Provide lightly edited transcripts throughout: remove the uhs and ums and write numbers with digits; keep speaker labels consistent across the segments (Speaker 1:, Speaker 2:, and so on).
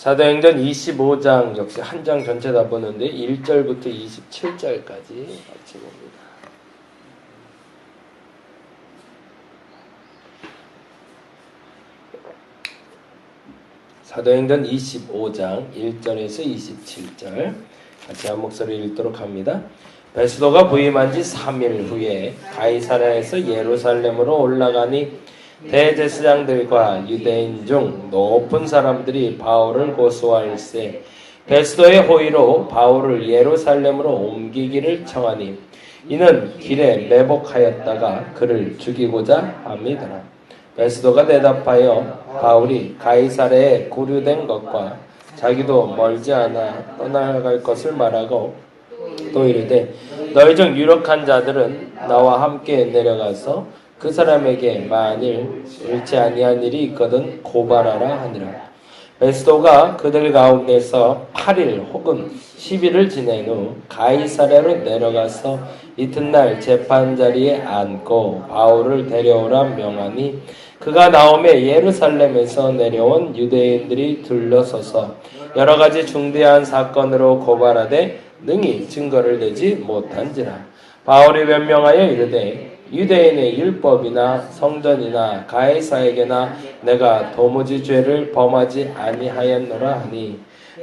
Speaker 1: 사도행전 25장 역시 한 장 전체 다 보는데 1절부터 27절까지 같이 봅니다. 사도행전 25장 1절에서 27절 같이 한 목소리 읽도록 합니다. 베스도가 부임한 지 3일 후에 가이사랴에서 예루살렘으로 올라가니 대제사장들과 유대인 중 높은 사람들이 바울을 고소할세 베스도의 호의로 바울을 예루살렘으로 옮기기를 청하니 이는 길에 매복하였다가 그를 죽이고자 함이더라. 베스도가 대답하여 바울이 가이사랴에 구류된 것과 자기도 멀지 않아 떠나갈 것을 말하고 또 이르되 너희 중 유력한 자들은 나와 함께 내려가서 그 사람에게 만일 옳지 아니한 일이 있거든 고발하라 하니라. 베스도가 그들 가운데서 8일 혹은 10일을 지낸 후 가이사랴로 내려가서 이튿날 재판자리에 앉고 바울을 데려오라 명하니 그가 나오매 예루살렘에서 내려온 유대인들이 둘러서서 여러 가지 중대한 사건으로 고발하되 능히 증거를 내지 못한지라. 바울이 변명하여 이르되 유대인의 율법이나 성전이나 가이사에게나 내가 도무지 죄를 범하지 아니하였노라 하니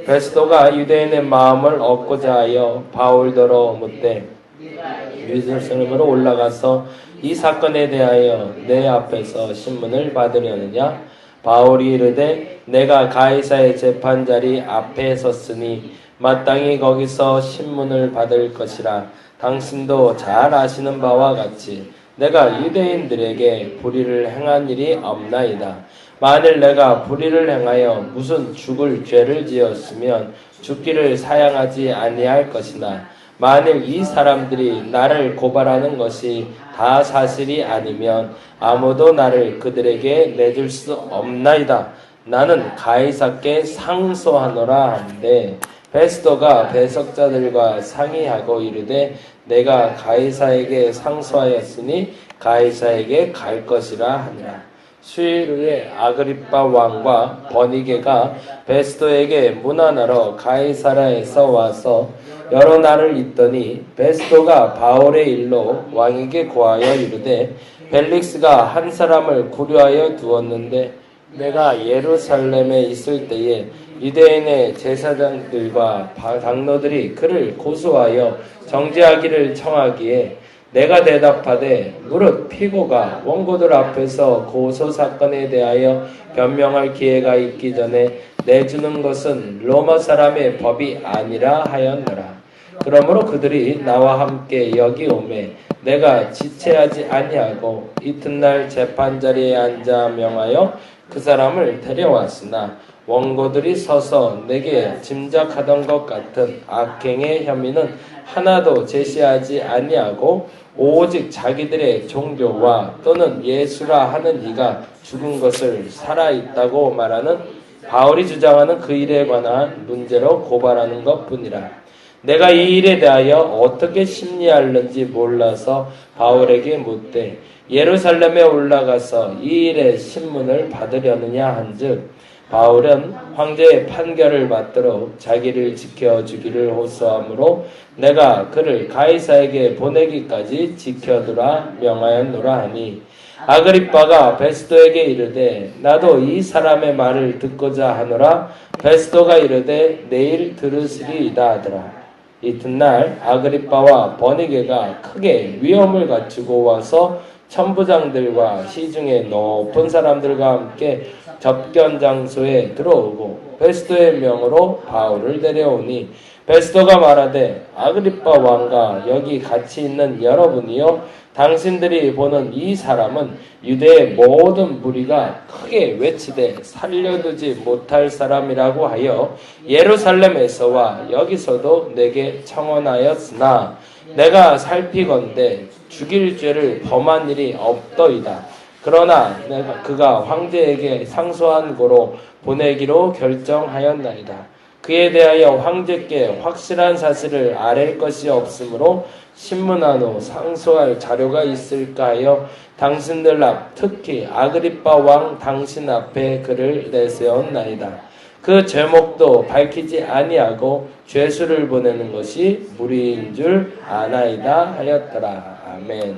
Speaker 1: 베스도가 유대인의 마음을 얻고자 하여 바울더러 묻되 예루살렘으로 올라가서 이 사건에 대하여 내 앞에서 신문을 받으려느냐? 바울이 이르되 내가 가이사의 재판자리 앞에 섰으니 마땅히 거기서 신문을 받을 것이라. 당신도 잘 아시는 바와 같이 내가 유대인들에게 불의를 행한 일이 없나이다. 만일 내가 불의를 행하여 무슨 죽을 죄를 지었으면 죽기를 사양하지 아니할 것이나 만일 이 사람들이 나를 고발하는 것이 다 사실이 아니면 아무도 나를 그들에게 내줄 수 없나이다. 나는 가이사께 상소하노라 한데 베스도가 배석자들과 상의하고 이르되 내가 가이사에게 상소하였으니 가이사에게 갈 것이라 하니라. 수일 후에 아그리빠 왕과 버니게가 베스도에게 문안하러 가이사랴에서 와서 여러 날을 있더니 베스도가 바울의 일로 왕에게 고하여 이르되 벨릭스가 한 사람을 구류하여 두었는데 내가 예루살렘에 있을 때에 유대인의 제사장들과 장로들이 그를 고소하여 정죄하기를 청하기에 내가 대답하되 무릇 피고가 원고들 앞에서 고소 사건에 대하여 변명할 기회가 있기 전에 내주는 것은 로마 사람의 법이 아니라 하였노라. 그러므로 그들이 나와 함께 여기 오매 내가 지체하지 아니하고 이튿날 재판자리에 앉아 명하여 그 사람을 데려왔으나 원고들이 서서 내게 짐작하던 것 같은 악행의 혐의는 하나도 제시하지 아니하고 오직 자기들의 종교와 또는 예수라 하는 이가 죽은 것을 살아있다고 말하는 바울이 주장하는 그 일에 관한 문제로 고발하는 것뿐이라. 내가 이 일에 대하여 어떻게 심리하는지 몰라서 바울에게 묻되 예루살렘에 올라가서 이 일의 신문을 받으려느냐 한즉 바울은 황제의 판결을 받도록 자기를 지켜주기를 호소하므로 내가 그를 가이사에게 보내기까지 지켜두라 명하였노라 하니 아그리빠가 베스도에게 이르되 나도 이 사람의 말을 듣고자 하노라. 베스도가 이르되 내일 들으시리이다 하더라. 이튿날 아그리빠와 버니게가 크게 위험을 갖추고 와서 천부장들과 시중의 높은 사람들과 함께 접견 장소에 들어오고 베스도의 명으로 바울을 데려오니 베스도가 말하되 아그리빠 왕과 여기 같이 있는 여러분이요 당신들이 보는 이 사람은 유대의 모든 무리가 크게 외치되 살려두지 못할 사람이라고 하여 예루살렘에서와 여기서도 내게 청언하였으나 내가 살피건대 죽일 죄를 범한 일이 없더이다. 그러나 내가 그가 황제에게 상소한 고로 보내기로 결정하였나이다. 그에 대하여 황제께 확실한 사실을 아랠 것이 없으므로 신문한 후 상소할 자료가 있을까 하여 당신들 앞 특히 아그리빠 왕 당신 앞에 그를 내세웠나이다. 그 제목도 밝히지 아니하고 죄수를 보내는 것이 무리인 줄 아나이다 하였더라. 아멘.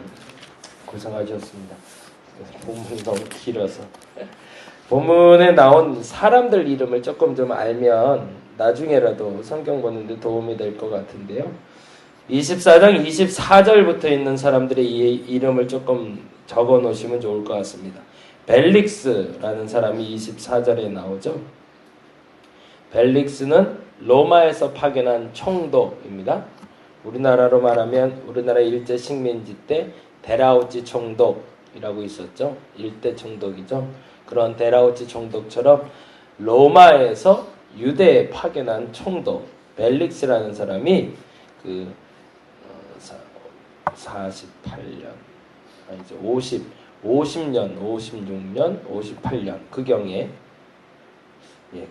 Speaker 1: 고생하셨습니다. 본문이 너무 길어서. 본문에 나온 사람들 이름을 조금 좀 알면 나중에라도 성경 보는데 도움이 될 것 같은데요. 24장 24절부터 있는 사람들의 이름을 조금 적어 놓으시면 좋을 것 같습니다. 벨릭스라는 사람이 24절에 나오죠. 벨릭스는 로마에서 파견한 총독입니다. 우리나라로 말하면 우리나라 일제 식민지 때 데라우치 총독이라고 있었죠. 일대 총독이죠. 그런 데라우치 총독처럼 로마에서 유대에 파견한 총독 벨릭스라는 사람이 그 48년 아니죠. 50년, 56년, 58년 그 경에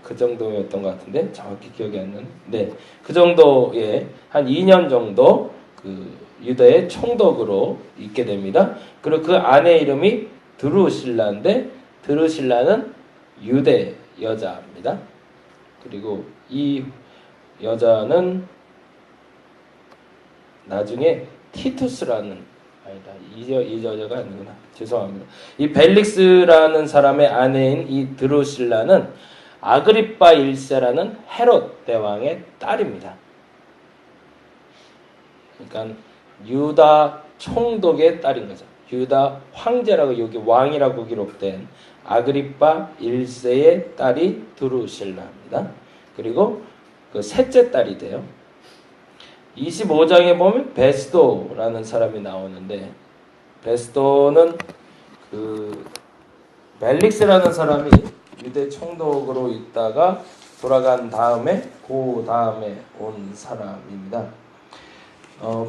Speaker 1: 그 정도였던 것 같은데 정확히 기억이 안 나는. 네, 그 정도에 한 2년 정도 그 유대의 총독으로 있게 됩니다. 그리고 그 아내 이름이 드루실라인데 드루실라는 유대 여자입니다. 그리고 이 여자는 나중에 티투스라는 아니다. 이 여자가 아니구나. 죄송합니다. 이 벨릭스라는 사람의 아내인 이 드루실라는 아그리빠 1세라는 헤롯 대왕의 딸입니다. 그러니까 유다 총독의 딸인 거죠. 유다 황제라고 여기 왕이라고 기록된 아그리빠 1세의 딸이 드루실라입니다. 그리고 그 셋째 딸이 돼요. 25장에 보면 베스도라는 사람이 나오는데 베스도는 그 벨릭스라는 사람이 유대 총독으로 있다가 돌아간 다음에 그 다음에 온 사람입니다.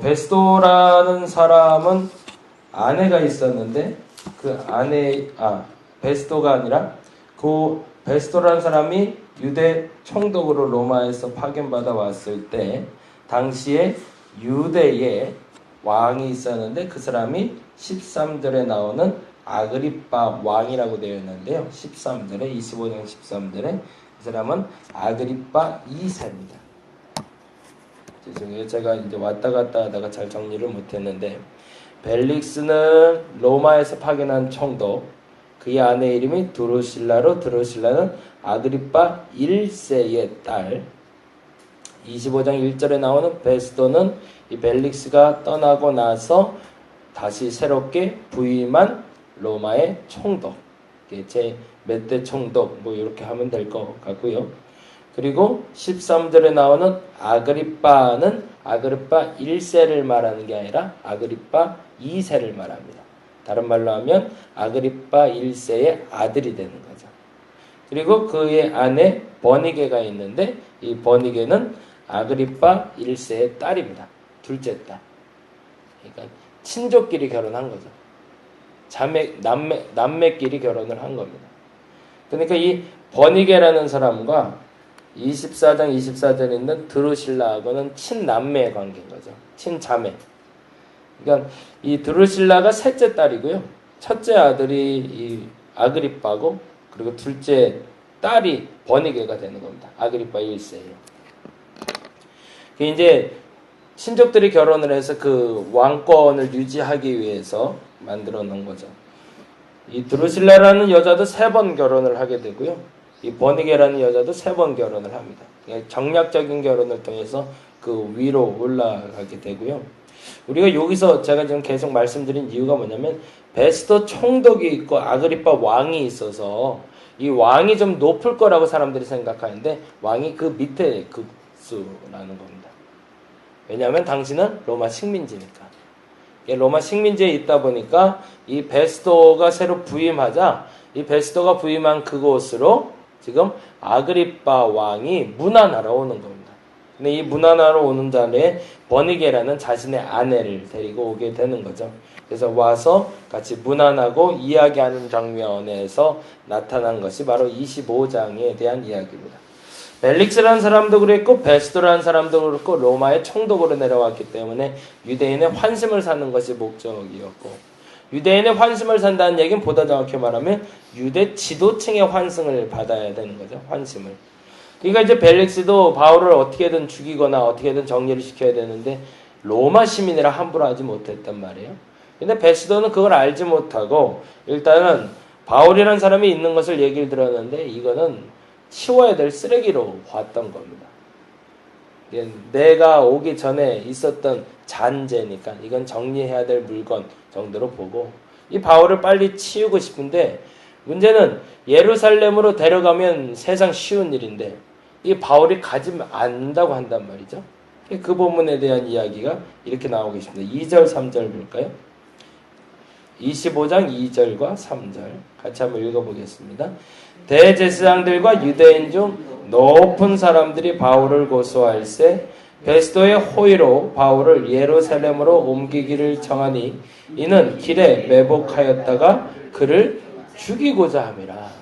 Speaker 1: 베스도라는 사람은 아내가 있었는데 그 베스도가 아니라 그 베스도라는 사람이 유대 총독으로 로마에서 파견받아 왔을 때 당시에 유대에 왕이 있었는데 그 사람이 13절에 나오는 아그리빠 왕이라고 되어 있는데요. 13절에 25장 13절에 그 사람은 아그리빠 2세입니다. 죄송해요. 제가 이제 왔다 갔다 하다가 잘 정리를 못했는데 벨릭스는 로마에서 파견한 총독 그의 아내 이름이 드루실라로 드루실라는 아그리빠 1세의 딸 25장 1절에 나오는 베스도는 이 벨릭스가 떠나고 나서 다시 새롭게 부임한 로마의 총독 제 몇 대 총독 뭐 이렇게 하면 될 것 같고요. 그리고 13절에 나오는 아그리빠는 아그리빠 1세를 말하는 게 아니라 아그리빠 2세를 말합니다. 다른 말로 하면 아그리빠 1세의 아들이 되는 거죠. 그리고 그의 아내 버니게가 있는데 이 버니게는 아그리빠 1세의 딸입니다. 둘째 딸. 그러니까 친족끼리 결혼한 거죠. 남매끼리 결혼을 한 겁니다. 그러니까 이 버니게라는 사람과 24장 24절에 있는 드루실라하고는 친남매 관계인 거죠. 친자매. 그러니까 이 드루실라가 셋째 딸이고요. 첫째 아들이 이 아그리빠고 그리고 둘째 딸이 버니게가 되는 겁니다. 아그리빠 1세예요. 이제 친족들이 결혼을 해서 그 왕권을 유지하기 위해서 만들어 놓은 거죠. 이 드루실라라는 여자도 3번 결혼을 하게 되고요. 이 버니게라는 여자도 3번 결혼을 합니다. 정략적인 결혼을 통해서 그 위로 올라가게 되고요. 우리가 여기서 제가 지금 계속 말씀드린 이유가 뭐냐면 베스도 총독이 있고 아그리빠 왕이 있어서 이 왕이 좀 높을 거라고 사람들이 생각하는데 왕이 그 밑에 급수라는 겁니다. 왜냐하면 당신은 로마 식민지니까. 로마 식민지에 있다 보니까 이 베스도가 새로 부임하자 이 베스도가 부임한 그곳으로 지금 아그리빠 왕이 문안하러 오는 겁니다. 근데 이 문안하러 오는 자리에 버니게라는 자신의 아내를 데리고 오게 되는 거죠. 그래서 와서 같이 문안하고 이야기하는 장면에서 나타난 것이 바로 25장에 대한 이야기입니다. 벨릭스라는 사람도 그랬고 베스도라는 사람도 그렇고 로마의 총독으로 내려왔기 때문에 유대인의 환심을 사는 것이 목적이었고 유대인의 환심을 산다는 얘기는 보다 정확히 말하면 유대 지도층의 환승을 받아야 되는 거죠. 환심을. 그러니까 이제 벨릭스도 바울을 어떻게든 죽이거나 어떻게든 정리를 시켜야 되는데 로마 시민이라 함부로 하지 못했단 말이에요. 근데 베스도는 그걸 알지 못하고 일단은 바울이라는 사람이 있는 것을 얘기를 들었는데 이거는 치워야 될 쓰레기로 봤던 겁니다. 내가 오기 전에 있었던 잔재니까 이건 정리해야 될 물건 정도로 보고 이 바울을 빨리 치우고 싶은데 문제는 예루살렘으로 데려가면 세상 쉬운 일인데 이 바울이 가지 않는다고 한단 말이죠. 그 본문에 대한 이야기가 이렇게 나오고 있습니다. 2절 3절 볼까요? 25장 2절과 3절 같이 한번 읽어보겠습니다. 대제사장들과 유대인 중 높은 사람들이 바울을 고소할세 베스도의 호의로 바울을 예루살렘으로 옮기기를 정하니 이는 길에 매복하였다가 그를 죽이고자 함이라.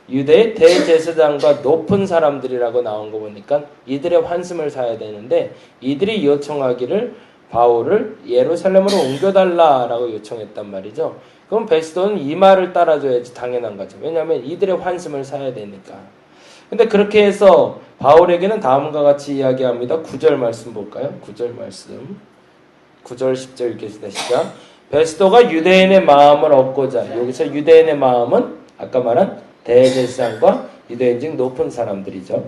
Speaker 1: 유대의 대제사장과 높은 사람들이라고 나온 거 보니까 이들의 환심을 사야 되는데 이들이 요청하기를 바울을 예루살렘으로 옮겨달라라고 요청했단 말이죠. 그럼 베스도는 이 말을 따라줘야지 당연한 거죠. 왜냐하면 이들의 환심을 사야 되니까. 근데 그렇게 해서 바울에게는 다음과 같이 이야기합니다. 9절 말씀 볼까요? 9절 말씀. 9절 10절 읽겠습니다. 시작. 베스도가 유대인의 마음을 얻고자, 여기서 유대인의 마음은 아까 말한 대제사장과 유대인 중 높은 사람들이죠.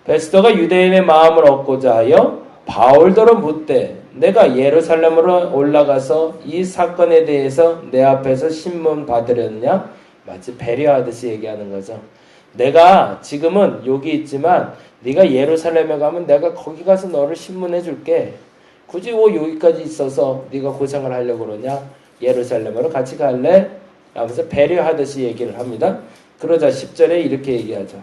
Speaker 1: 베스도가 유대인의 마음을 얻고자 하여 바울더러 묻되 내가 예루살렘으로 올라가서 이 사건에 대해서 내 앞에서 신문 받으렸냐? 마치 배려하듯이 얘기하는 거죠. 내가 지금은 여기 있지만 네가 예루살렘에 가면 내가 거기 가서 너를 신문해 줄게. 굳이 여기까지 있어서 네가 고생을 하려고 그러냐? 예루살렘으로 같이 갈래? 하면서 배려하듯이 얘기를 합니다. 그러자 10절에 이렇게 얘기하죠.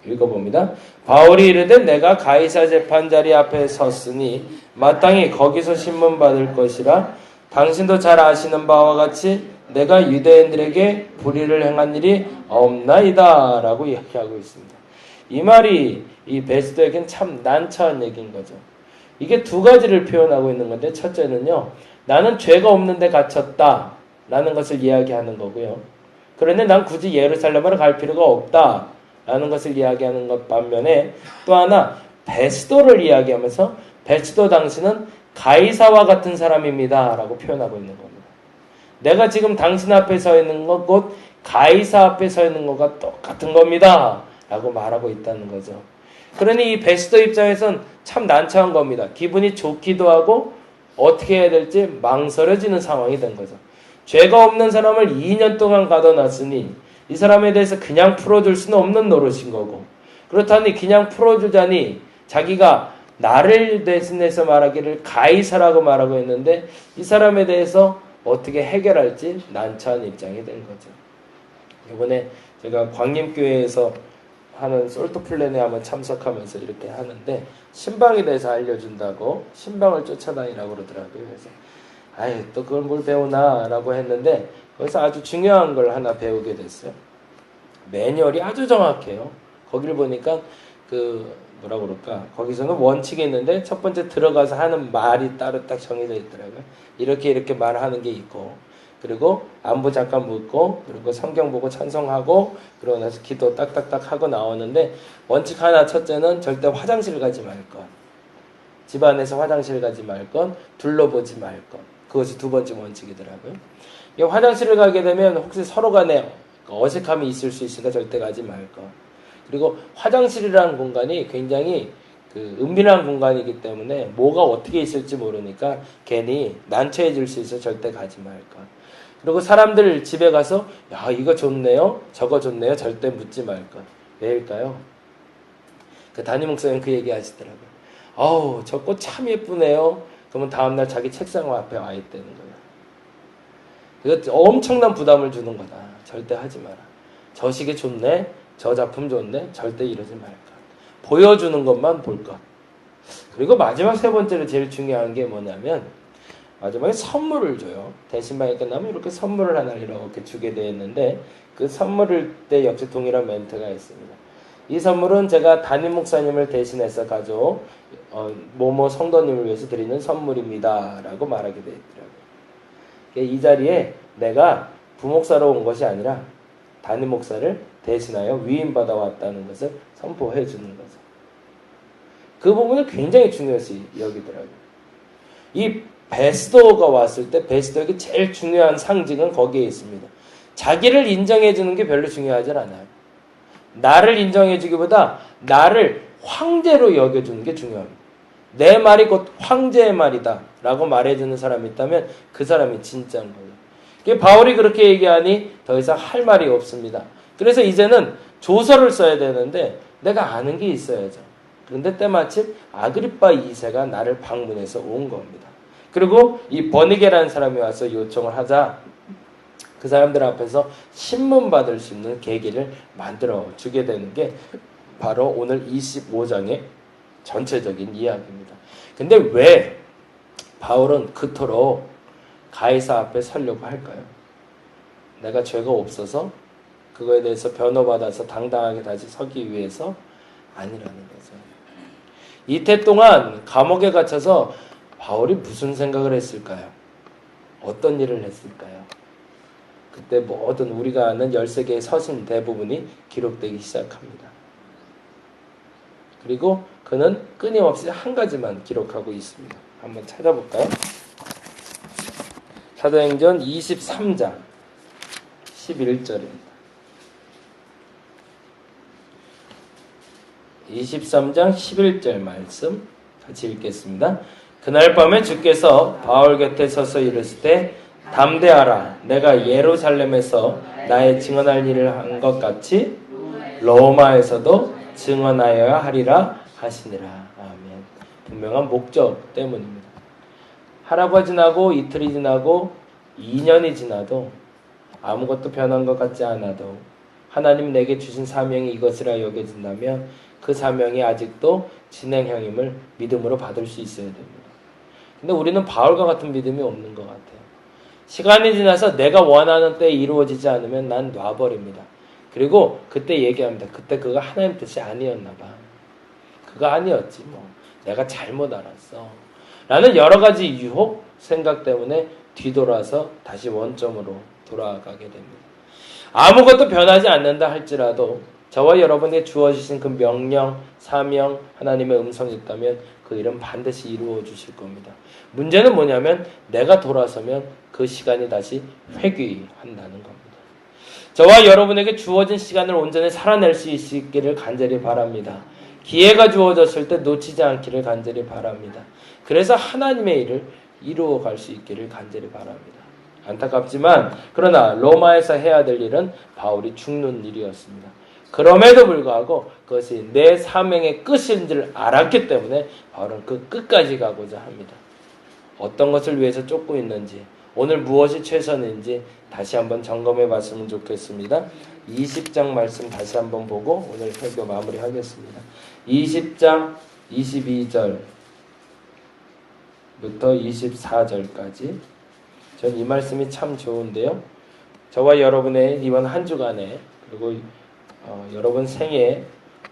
Speaker 1: 읽어봅니다. 바울이 이르되 내가 가이사 재판자리 앞에 섰으니 마땅히 거기서 신문 받을 것이라 당신도 잘 아시는 바와 같이 내가 유대인들에게 불의를 행한 일이 없나이다 라고 이야기하고 있습니다. 이 말이 이 베스도에겐 참 난처한 얘기인 거죠. 이게 두 가지를 표현하고 있는 건데 첫째는요. 나는 죄가 없는데 갇혔다 라는 것을 이야기하는 거고요. 그런데 난 굳이 예루살렘으로 갈 필요가 없다 라는 것을 이야기하는 것 반면에 또 하나 베스도를 이야기하면서 베스도 당신은 가이사와 같은 사람입니다 라고 표현하고 있는 겁니다. 내가 지금 당신 앞에 서 있는 것 곧 가이사 앞에 서 있는 것과 똑같은 겁니다 라고 말하고 있다는 거죠. 그러니 이 베스도 입장에선 참 난처한 겁니다. 기분이 좋기도 하고 어떻게 해야 될지 망설여지는 상황이 된 거죠. 죄가 없는 사람을 2년 동안 가둬놨으니 이 사람에 대해서 그냥 풀어줄 수는 없는 노릇인 거고 그렇다니 그냥 풀어주자니 자기가 나를 대신해서 말하기를 가이사라고 말하고 있는데 이 사람에 대해서 어떻게 해결할지 난처한 입장이 된 거죠. 이번에 제가 광림교회에서 하는 솔트플랜에 한번 참석하면서 이렇게 하는데 신방에 대해서 알려준다고 신방을 쫓아다니라고 그러더라고요. 그래서 아이 또 그걸 뭘 배우나 라고 했는데 거기서 아주 중요한 걸 하나 배우게 됐어요. 매뉴얼이 아주 정확해요. 거기를 보니까 뭐라 그럴까 거기서는 원칙이 있는데 첫 번째 들어가서 하는 말이 따로 딱 정해져 있더라고요. 이렇게 말하는 게 있고 그리고 안부 잠깐 묻고 그리고 성경 보고 찬송하고 그러고 나서 기도 딱딱딱 하고 나오는데 원칙 하나 첫째는 절대 화장실 가지 말 것. 집안에서 화장실 가지 말 것. 둘러보지 말 것. 그것이 두 번째 원칙이더라고요. 이 화장실을 가게 되면 혹시 서로 간에 어색함이 있을 수 있으니까 절대 가지 말 것. 그리고 화장실이라는 공간이 굉장히 은밀한 공간이기 때문에 뭐가 어떻게 있을지 모르니까 괜히 난처해질 수 있어 절대 가지 말 것. 그리고 사람들 집에 가서 야 이거 좋네요 저거 좋네요 절대 묻지 말 것. 왜일까요? 그 담임 목사님 그 얘기 하시더라고요. 어우 저 꽃 참 예쁘네요. 그러면 다음날 자기 책상 앞에 와 있다는 거예요. 이거 엄청난 부담을 주는 거다. 절대 하지 마라. 저 시계 좋네 저 작품 좋네 절대 이러지 말 것. 보여주는 것만 볼 것. 그리고 마지막 세 번째로 제일 중요한 게 뭐냐면 마지막에 선물을 줘요. 대신방이 끝나면 이렇게 선물을 하나 이렇게 주게 되어 있는데 그 선물을 때 역시 동일한 멘트가 있습니다. 이 선물은 제가 담임 목사님을 대신해서 가져온 모모 성도님을 위해서 드리는 선물입니다 라고 말하게 되어 있더라고요. 이 자리에 내가 부목사로 온 것이 아니라 담임 목사를 대신하여 위임받아 왔다는 것을 선포해 주는 거죠. 그 부분을 굉장히 중요시 여기더라고요. 이 베스도가 왔을 때 베스도에게 제일 중요한 상징은 거기에 있습니다. 자기를 인정해 주는 게 별로 중요하지 않아요. 나를 인정해 주기보다 나를 황제로 여겨주는 게 중요합니다. 내 말이 곧 황제의 말이다 라고 말해주는 사람이 있다면 그 사람이 진짜인 거예요. 바울이 그렇게 얘기하니 더 이상 할 말이 없습니다. 그래서 이제는 조서를 써야 되는데 내가 아는 게 있어야죠. 그런데 때마침 아그리빠 2세가 나를 방문해서 온 겁니다. 그리고 이 버니게라는 사람이 와서 요청을 하자 그 사람들 앞에서 신문 받을 수 있는 계기를 만들어 주게 되는 게 바로 오늘 25장의 전체적인 이야기입니다. 근데 왜 바울은 그토록 가이사 앞에 서려고 할까요? 내가 죄가 없어서 그거에 대해서 변호받아서 당당하게 다시 서기 위해서 아니라는 거죠. 이태 동안 감옥에 갇혀서 바울이 무슨 생각을 했을까요? 어떤 일을 했을까요? 그때 모든 우리가 아는 13개의 서신 대부분이 기록되기 시작합니다. 그리고 그는 끊임없이 한 가지만 기록하고 있습니다. 한번 찾아볼까요? 사도행전 23장 11절입니다. 23장 11절 말씀 같이 읽겠습니다. 그날 밤에 주께서 바울 곁에 서서 이르시되 담대하라. 내가 예루살렘에서 나의 증언할 일을 한 것 같이 로마에서도 증언하여야 하리라 하시니라. 아멘. 분명한 목적 때문입니다. 하루가 지나고 이틀이 지나고 2년이 지나도 아무것도 변한 것 같지 않아도 하나님 내게 주신 사명이 이것이라 여겨진다면 그 사명이 아직도 진행형임을 믿음으로 받을 수 있어야 됩니다. 근데 우리는 바울과 같은 믿음이 없는 것 같아요. 시간이 지나서 내가 원하는 때에 이루어지지 않으면 난 놔버립니다. 그리고 그때 얘기합니다. 그때 그거 하나님 뜻이 아니었나 봐. 그거 아니었지 뭐. 내가 잘못 알았어. 라는 여러 가지 유혹, 생각 때문에 뒤돌아서 다시 원점으로 돌아가게 됩니다. 아무것도 변하지 않는다 할지라도 저와 여러분에게 주어지신 그 명령, 사명, 하나님의 음성이 있다면 그 일은 반드시 이루어 주실 겁니다. 문제는 뭐냐면 내가 돌아서면 그 시간이 다시 회귀한다는 겁니다. 저와 여러분에게 주어진 시간을 온전히 살아낼 수 있기를 간절히 바랍니다. 기회가 주어졌을 때 놓치지 않기를 간절히 바랍니다. 그래서 하나님의 일을 이루어 갈 수 있기를 간절히 바랍니다. 안타깝지만 그러나 로마에서 해야 될 일은 바울이 죽는 일이었습니다. 그럼에도 불구하고 그것이 내 사명의 끝인 줄 알았기 때문에 바울은 그 끝까지 가고자 합니다. 어떤 것을 위해서 쫓고 있는지, 오늘 무엇이 최선인지 다시 한번 점검해 봤으면 좋겠습니다. 20장 말씀 다시 한번 보고 오늘 설교 마무리하겠습니다. 20장 22절부터 24절까지 전 이 말씀이 참 좋은데요. 저와 여러분의 이번 한 주간에 그리고 여러분 생애에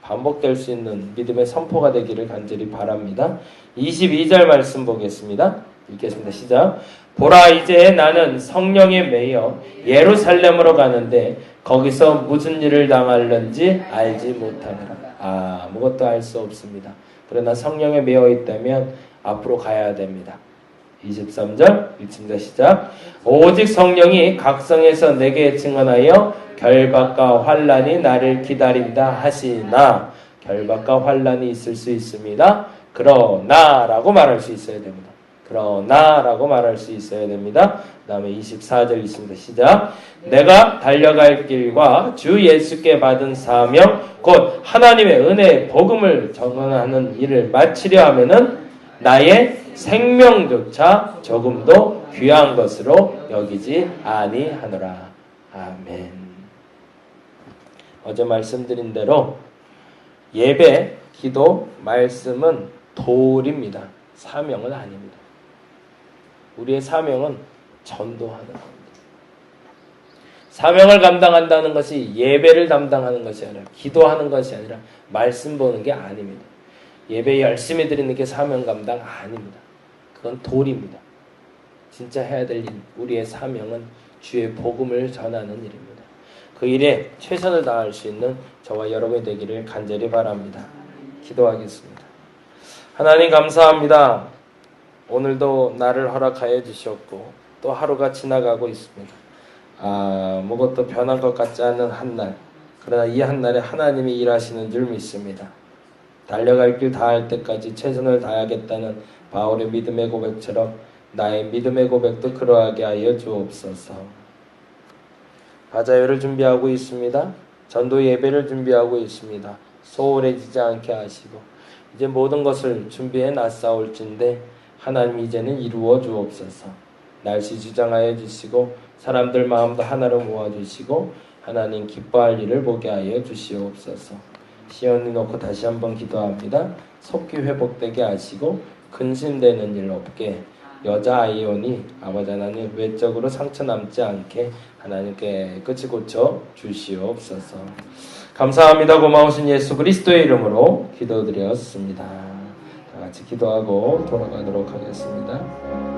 Speaker 1: 반복될 수 있는 믿음의 선포가 되기를 간절히 바랍니다. 22절 말씀 보겠습니다. 읽겠습니다. 시작. 보라 이제 나는 성령에 매여 예루살렘으로 가는데 거기서 무슨 일을 당할는지 알지 못하느라. 아무것도 알 수 없습니다. 그러나 성령에 매여 있다면 앞으로 가야 됩니다. 23절 읽습니다. 시작. 오직 성령이 각성에서 내게 증언하여 결박과 환난이 나를 기다린다 하시나. 결박과 환난이 있을 수 있습니다. 그러나 라고 말할 수 있어야 됩니다. 그러나 라고 말할 수 있어야 됩니다. 그 다음에 24절 있습니다. 시작. 내가 달려갈 길과 주 예수께 받은 사명 곧 하나님의 은혜의 복음을 전하는 일을 마치려 하면은 나의 생명조차 조금도 귀한 것으로 여기지 아니하노라. 아멘. 어제 말씀드린 대로 예배, 기도, 말씀은 도리입니다. 사명은 아닙니다. 우리의 사명은 전도하는 겁니다. 사명을 감당한다는 것이 예배를 담당하는 것이 아니라 기도하는 것이 아니라 말씀 보는 게 아닙니다. 예배 열심히 드리는 게 사명 감당 아닙니다. 그건 도리입니다. 진짜 해야 될 일, 우리의 사명은 주의 복음을 전하는 일입니다. 그 일에 최선을 다할 수 있는 저와 여러분이 되기를 간절히 바랍니다. 기도하겠습니다. 하나님 감사합니다. 오늘도 나를 허락하여 주셨고 또 하루가 지나가고 있습니다. 아무것도 변한 것 같지 않은 한날, 그러나 이 한날에 하나님이 일하시는 줄 믿습니다. 달려갈 길 다할 때까지 최선을 다하겠다는 바울의 믿음의 고백처럼 나의 믿음의 고백도 그러하게 하여 주옵소서. 바자회를 준비하고 있습니다. 전도 예배를 준비하고 있습니다. 소홀해지지 않게 하시고 이제 모든 것을 준비해 놨사올진데 하나님 이제는 이루어 주옵소서. 날씨 주장하여 주시고 사람들 마음도 하나로 모아주시고 하나님 기뻐할 일을 보게 하여 주시옵소서. 시온이 놓고 다시 한번 기도합니다. 속기 회복되게 하시고 근심되는 일 없게, 여자 아이온이 아버지 하나님 외적으로 상처 남지 않게 하나님께 끝이 고쳐 주시옵소서. 감사합니다. 고마우신 예수 그리스도의 이름으로 기도드렸습니다. 다 같이 기도하고 돌아가도록 하겠습니다.